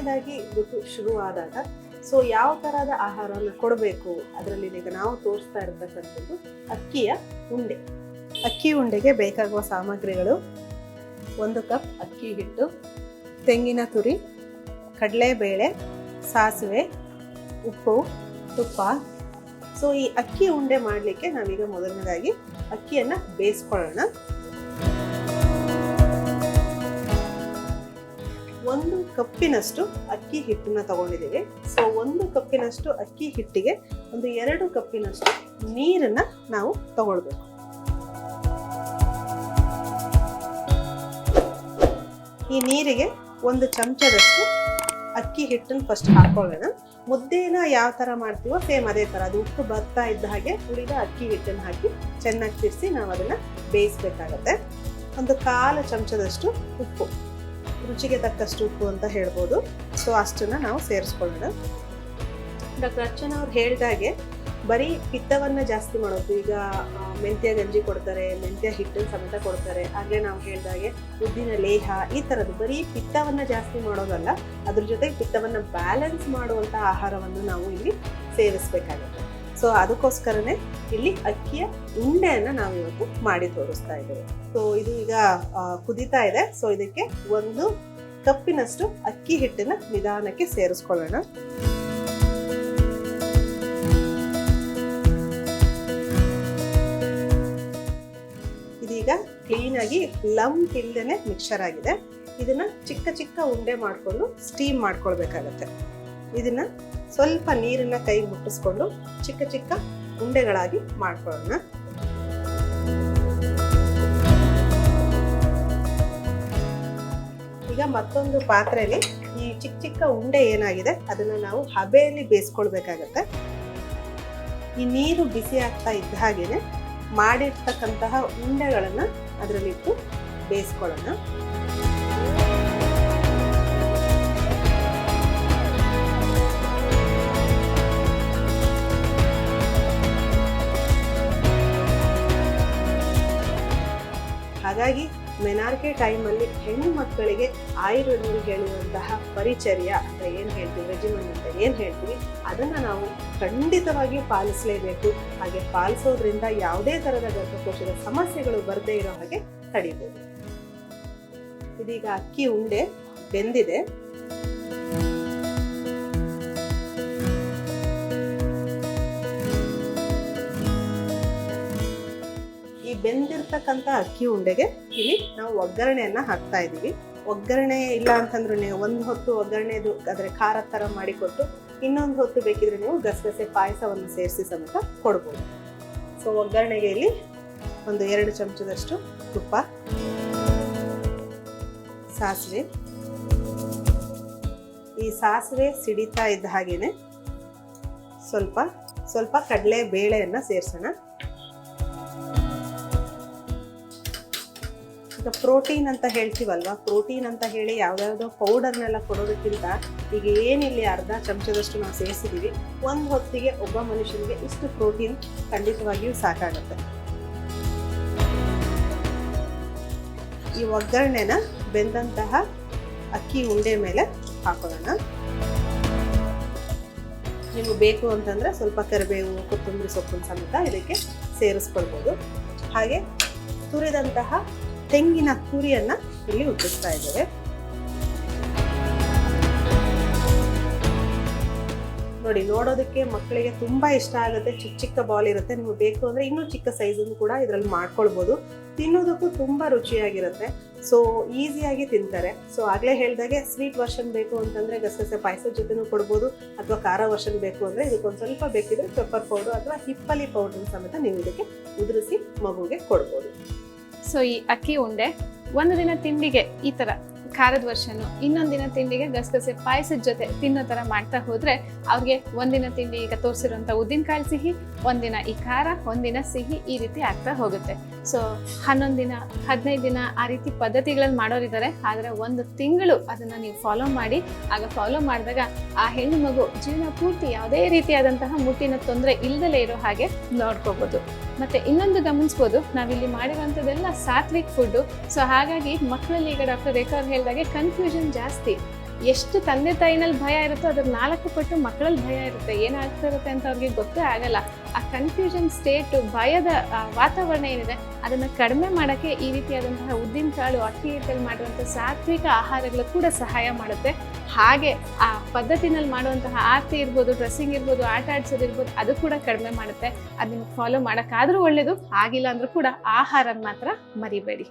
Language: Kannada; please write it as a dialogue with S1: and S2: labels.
S1: ಸಡನ್ನಾಗಿ ಋತು ಶುರುವಾದಾಗ ಸೊ ಯಾವ ಥರದ ಆಹಾರವನ್ನು ಕೊಡಬೇಕು, ಅದರಲ್ಲಿ ಈಗ ನಾವು ತೋರಿಸ್ತಾ ಇರ್ತಕ್ಕಂಥದ್ದು ಅಕ್ಕಿಯ ಉಂಡೆ. ಅಕ್ಕಿ ಉಂಡೆಗೆ ಬೇಕಾಗುವ ಸಾಮಗ್ರಿಗಳು: 1 ಕಪ್ ಅಕ್ಕಿ ಹಿಟ್ಟು, ತೆಂಗಿನ ತುರಿ, ಕಡಲೆಬೇಳೆ, ಸಾಸಿವೆ, ಉಪ್ಪು, ತುಪ್ಪ. ಸೊ ಈ ಅಕ್ಕಿ ಉಂಡೆ ಮಾಡಲಿಕ್ಕೆ ನಾವೀಗ ಮೊದಲನೇದಾಗಿ ಅಕ್ಕಿಯನ್ನು ಬೇಯಿಸ್ಕೊಳ್ಳೋಣ. 1 ಕಪ್ಪಿನಷ್ಟು ಅಕ್ಕಿ ಹಿಟ್ಟನ್ನ ತಗೊಂಡಿದ್ದೀವಿ. ಸೊ 1 ಕಪ್ಪಿನಷ್ಟು ಅಕ್ಕಿ ಹಿಟ್ಟಿಗೆ ಒಂದು 2 ಕಪ್ಪಿನಷ್ಟು ನೀರನ್ನ ನಾವು ತಗೊಳ್ಬೇಕು. ಈ ನೀರಿಗೆ 1 ಚಮಚದಷ್ಟು ಅಕ್ಕಿ ಹಿಟ್ಟನ್ನು ಫಸ್ಟ್ ಹಾಕೊಳ್ಳೋಣ. ಮುದ್ದೆನ ಯಾವ ಥರ ಮಾಡ್ತೀವೋ ಸೇಮ್ ಅದೇ ಥರ, ಅದು ಉಪ್ಪು ಬರ್ತಾ ಇದ್ದ ಹಾಗೆ ಉಳಿದ ಅಕ್ಕಿ ಹಿಟ್ಟನ್ನು ಹಾಕಿ ಚೆನ್ನಾಗಿ ತಿರ್ಸಿ ನಾವು ಅದನ್ನು ಬೇಯಿಸ್ಬೇಕಾಗತ್ತೆ. 1/4 ಚಮಚದಷ್ಟು ಉಪ್ಪು, ರುಚಿಗೆ ತಕ್ಕಷ್ಟು ಉಪ್ಪು ಅಂತ ಹೇಳ್ಬೋದು. ಸೊ ಅಷ್ಟನ್ನು ನಾವು ಸೇರಿಸ್ಕೊಳ್ಳೋಣ. ಡಾಕ್ಟರ್ ಅರ್ಚನಾ ಅವ್ರು ಹೇಳಿದಾಗೆ ಬರೀ ಪಿತ್ತವನ್ನು ಜಾಸ್ತಿ ಮಾಡೋದು. ಈಗ ಮೆಂತ್ಯ ಗಂಜಿ ಕೊಡ್ತಾರೆ, ಮೆಂತ್ಯ ಹಿಟ್ಟನ್ನು ಸಮೇತ ಕೊಡ್ತಾರೆ. ಹಾಗೆ ನಾವು ಹೇಳಿದಾಗೆ ಉದ್ದಿನ ಲೇಹ, ಈ ಥರದ್ದು ಬರೀ ಪಿತ್ತವನ್ನು ಜಾಸ್ತಿ ಮಾಡೋದಲ್ಲ, ಅದ್ರ ಜೊತೆಗೆ ಪಿತ್ತವನ್ನು ಬ್ಯಾಲೆನ್ಸ್ ಮಾಡುವಂಥ ಆಹಾರವನ್ನು ನಾವು ಇಲ್ಲಿ ಸೇವಿಸಬೇಕಾಗುತ್ತೆ. ಸೊ ಅದಕ್ಕೋಸ್ಕರನೇ ಇಲ್ಲಿ ಅಕ್ಕಿಯ ಉಂಡೆಯನ್ನು ನಾವು ಇವತ್ತು ಮಾಡಿ ತೋರಿಸ್ತಾ ಇದ್ದೇವೆ. ಸೊ ಇದು ಈಗ ಕುದೀತಾ ಇದೆ. ಸೊ ಇದಕ್ಕೆ 1 ಕಪ್ಪಿನಷ್ಟು ಅಕ್ಕಿ ಹಿಟ್ಟನ್ನು ನಿಧಾನಕ್ಕೆ ಸೇರಿಸ್ಕೊಳ್ಳೋಣ. ಇದೀಗ ಕ್ಲೀನಾಗಿ ಲಂಪ್ ಇಲ್ಲದೇನೆ ಮಿಕ್ಸರ್ ಆಗಿದೆ. ಇದನ್ನ ಚಿಕ್ಕ ಚಿಕ್ಕ ಉಂಡೆ ಮಾಡಿಕೊಂಡು ಸ್ಟೀಮ್ ಮಾಡ್ಕೊಳ್ಬೇಕಾಗತ್ತೆ. ಇದನ್ನ ಸ್ವಲ್ಪ ನೀರನ್ನ ಕೈ ಮುಟ್ಟಿಸ್ಕೊಂಡು ಚಿಕ್ಕ ಚಿಕ್ಕ ಉಂಡೆಗಳಾಗಿ ಮಾಡ್ಕೊಳ್ಳೋಣ. ಈಗ ಮತ್ತೊಂದು ಪಾತ್ರೆಯಲ್ಲಿ ಈ ಚಿಕ್ಕ ಚಿಕ್ಕ ಉಂಡೆ ಏನಾಗಿದೆ ಅದನ್ನ ನಾವು ಹಬೆಯಲ್ಲಿ ಬೇಯಿಸ್ಕೊಳ್ಬೇಕಾಗತ್ತೆ. ಈ ನೀರು ಬಿಸಿ ಆಗ್ತಾ ಇದ್ದ ಹಾಗೇನೆ ಮಾಡಿರ್ತಕ್ಕಂತಹ ಉಂಡೆಗಳನ್ನು ಅದರಲ್ಲಿಟ್ಟು ಬೇಯಿಸ್ಕೊಳ್ಳೋಣ. ಹಾಗಾಗಿ ಮೆನಾರ್ಕೆ ಟೈಮಲ್ಲಿ ಹೆಣ್ಣು ಮಕ್ಕಳಿಗೆ ಆಯುರ್ವೇದದಲ್ಲಿ ಹೇಳುವಂತಹ ಪರಿಚರ್ಯ ಅಂತ ಏನು ಹೇಳ್ತೀವಿ, ರೆಜಿಮೆಂಟ್ ಅಂತ ಏನು ಹೇಳ್ತೀವಿ, ಅದನ್ನು ನಾವು ಖಂಡಿತವಾಗಿಯೂ ಪಾಲಿಸಲೇಬೇಕು. ಹಾಗೆ ಪಾಲಿಸೋದ್ರಿಂದ ಯಾವುದೇ ಥರದ ಗರ್ಭಕೋಶದ ಸಮಸ್ಯೆಗಳು ಬರದೇ ಇರೋ ಹಾಗೆ ತಡಿಬೋದು. ಇದೀಗ ಅಕ್ಕಿ ಉಂಡೆ ಬೆಂದಿದೆ. ಈ ಬೆಂದಿರ್ತಕ್ಕಂಥ ಅಕ್ಕಿ ಉಂಡೆಗೆ ಇಲ್ಲಿ ನಾವು ಒಗ್ಗರಣೆಯನ್ನ ಹಾಕ್ತಾ ಇದ್ದೀವಿ. ಒಗ್ಗರಣೆ ಇಲ್ಲ ಅಂತಂದ್ರೆ ನೀವು 1 ಹೊತ್ತು ಒಗ್ಗರಣೆದು ಅದರ ಖಾರ ಥರ ಮಾಡಿಕೊಟ್ಟು ಇನ್ನೊಂದು ಹೊತ್ತು ಬೇಕಿದ್ರೆ ನೀವು ಗಸಗಸೆ ಪಾಯಸವನ್ನು ಸೇರಿಸಿ ಸಮೇತ ಕೊಡ್ಬೋದು. ಸೊ ಒಗ್ಗರಣೆಗೆ ಇಲ್ಲಿ 2 ಚಮಚದಷ್ಟು ತುಪ್ಪ, ಸಾಸಿವೆ. ಈ ಸಾಸಿವೆ ಸಿಡಿತಾ ಇದ್ದ ಹಾಗೇನೆ ಸ್ವಲ್ಪ ಕಡಲೆ ಬೇಳೆಯನ್ನು ಸೇರಿಸೋಣ. ಈಗ ಪ್ರೋಟೀನ್ ಅಂತ ಹೇಳ್ತೀವಲ್ವಾ, ಪ್ರೋಟೀನ್ ಅಂತ ಹೇಳಿ ಯಾವ್ದಾವುದೋ ಪೌಡರ್ನೆಲ್ಲ ಕೊಡೋದಕ್ಕಿಂತ ಈಗ ಏನಿಲ್ಲಿ 1/2 ಚಮಚದಷ್ಟು ನಾವು ಸೇರಿಸಿದ್ದೀವಿ, 1 ಹೊತ್ತಿಗೆ ಒಬ್ಬ ಮನುಷ್ಯನಿಗೆ ಇಷ್ಟು ಪ್ರೋಟೀನ್ ಖಂಡಿತವಾಗಿಯೂ ಸಾಕಾಗುತ್ತೆ. ಈ ಒಗ್ಗರಣೆನ ಬೆಂದಂತಹ ಅಕ್ಕಿ ಉಂಡೆ ಮೇಲೆ ಹಾಕೊಳ್ಳೋಣ. ನಿಮಗೆ ಬೇಕು ಅಂತಂದ್ರೆ ಸ್ವಲ್ಪ ಕರಿಬೇವು, ಕೊತ್ತಂಬರಿ ಸೊಪ್ಪನ್ನು ಸಮೇತ ಇದಕ್ಕೆ ಸೇರಿಸ್ಕೊಳ್ಬೋದು. ಹಾಗೆ ತುರಿದಂತಹ ತೆಂಗಿನ ತುರಿಯನ್ನ ಇಲ್ಲಿ ಉಜ್ಜಿಸ್ತಾ ಇದ್ದೇವೆ. ನೋಡಿ, ನೋಡೋದಕ್ಕೆ ಮಕ್ಕಳಿಗೆ ತುಂಬಾ ಇಷ್ಟ ಆಗುತ್ತೆ. ಚಿಕ್ಕ ಚಿಕ್ಕ ಬಾಲ್ ಇರುತ್ತೆ. ನಿಮ್ಗೆ ಬೇಕು ಅಂದ್ರೆ ಇನ್ನೂ ಚಿಕ್ಕ ಸೈಜನ್ನು ಕೂಡ ಇದರಲ್ಲಿ ಮಾಡ್ಕೊಳ್ಬೋದು. ತಿನ್ನೋದಕ್ಕೂ ತುಂಬಾ ರುಚಿಯಾಗಿರುತ್ತೆ. ಸೊ ಈಸಿಯಾಗಿ ತಿಂತಾರೆ. ಸೊ ಆಗ್ಲೇ ಹೇಳ್ದಾಗೆ ಸ್ವೀಟ್ ವರ್ಷನ್ ಬೇಕು ಅಂತಂದ್ರೆ ಗಸಗಸೆ ಪಾಯಸದ ಜೊತೆನೂ ಕೊಡ್ಬೋದು, ಅಥವಾ ಖಾರ ವರ್ಷನ್ ಬೇಕು ಅಂದ್ರೆ ಇದಕ್ಕೊಂದು ಸ್ವಲ್ಪ ಬೇಕಿದ್ರೆ ಪೆಪ್ಪರ್ ಪೌಡರ್ ಅಥವಾ ಹಿಪ್ಪಲಿ ಪೌಡರ್ ಸಮೇತ ನೀವು ಇದಕ್ಕೆ ಉದುರಿಸಿ ಮಗುಗೆ ಕೊಡ್ಬೋದು.
S2: ಸೊ ಈ ಅಕ್ಕಿ ಉಂಡೆ ಒಂದು ದಿನ ತಿಂಡಿಗೆ ಈ ತರ ಖಾರದ ವರ್ಷನು, ಇನ್ನೊಂದು ದಿನ ತಿಂಡಿಗೆ ಗಸಗಸೆ ಪಾಯಸದ ಜೊತೆ ತಿನ್ನೋ ತರ ಮಾಡ್ತಾ ಹೋದ್ರೆ ಅವ್ರಿಗೆ ಒಂದಿನ ತಿಂಡಿ ಈಗ ತೋರಿಸಿರುವಂತ ಉದ್ದಿನಕಾಳು ಸಿಹಿ, ಒಂದಿನ ಈ ಖಾರ, ಒಂದಿನ ಸಿಹಿ, ಈ ರೀತಿ ಆಗ್ತಾ ಹೋಗುತ್ತೆ. ಸೊ 11 ದಿನ 15 ದಿನ ಆ ರೀತಿ ಪದ್ಧತಿಗಳಲ್ಲಿ ಮಾಡೋರಿದ್ದಾರೆ. ಆದ್ರೆ 1 ತಿಂಗಳು ಅದನ್ನ ನೀವು ಫಾಲೋ ಮಾಡಿ. ಆಗ ಫಾಲೋ ಮಾಡಿದಾಗ ಆ ಹೆಣ್ಣು ಮಗು ಜೀವನ ಪೂರ್ತಿ ಯಾವುದೇ ರೀತಿಯಾದಂತಹ ಮುಟ್ಟಿನ ತೊಂದರೆ ಇಲ್ದಲೇ ಇರೋ ಹಾಗೆ ನೋಡ್ಕೋಬಹುದು. ಮತ್ತೆ ಇನ್ನೊಂದು ಗಮನಿಸ್ಬೋದು, ನಾವಿಲ್ಲಿ ಮಾಡಿರುವಂಥದ್ದೆಲ್ಲ ಸಾತ್ವಿಕ್ ಫುಡ್ಡು. ಸೊ ಹಾಗಾಗಿ ಮಕ್ಕಳಲ್ಲಿ ಈಗ ಡಾಕ್ಟರ್ ರೇಖಾ ಅವ್ರು ಹೇಳಿದಾಗೆ ಕನ್ಫ್ಯೂಷನ್ ಜಾಸ್ತಿ. ಎಷ್ಟು ತಂದೆ ತಾಯಿನಲ್ಲಿ ಭಯ ಇರುತ್ತೋ ಅದ್ರ 4 ಪಟ್ಟು ಮಕ್ಕಳಲ್ಲಿ ಭಯ ಇರುತ್ತೆ. ಏನಾಗ್ತಾ ಇರುತ್ತೆ ಅಂತ ಅವ್ರಿಗೆ ಗೊತ್ತೇ ಆಗಲ್ಲ. ಆ ಕನ್ಫ್ಯೂಷನ್ ಸ್ಟೇಟ್, ಭಯದ ವಾತಾವರಣ ಏನಿದೆ ಅದನ್ನ ಕಡಿಮೆ ಮಾಡೋಕ್ಕೆ ಈ ರೀತಿಯಾದಂತಹ ಉದ್ದಿನ ಕಾಳು, ಅಕ್ಕಿ ಹಿಟ್ಟಲ್ಲಿ ಮಾಡುವಂಥ ಸಾತ್ವಿಕ ಆಹಾರಗಳು ಕೂಡ ಸಹಾಯ ಮಾಡುತ್ತೆ. ಹಾಗೆ ಆ ಪದ್ಧತಿನಲ್ಲಿ ಮಾಡುವಂತಹ ಆರತಿ ಇರ್ಬೋದು, ಡ್ರೆಸ್ಸಿಂಗ್ ಇರ್ಬೋದು, ಆಟ ಆಡ್ಸೋದಿರ್ಬೋದು, ಅದು ಕೂಡ ಕಡಿಮೆ ಮಾಡುತ್ತೆ. ಅದನ್ನ ಫಾಲೋ ಮಾಡೋಕ್ಕಾದ್ರೂ ಒಳ್ಳೇದು, ಆಗಿಲ್ಲ ಅಂದ್ರೂ ಕೂಡ ಆಹಾರನ ಮಾತ್ರ ಮರಿಬೇಡಿ.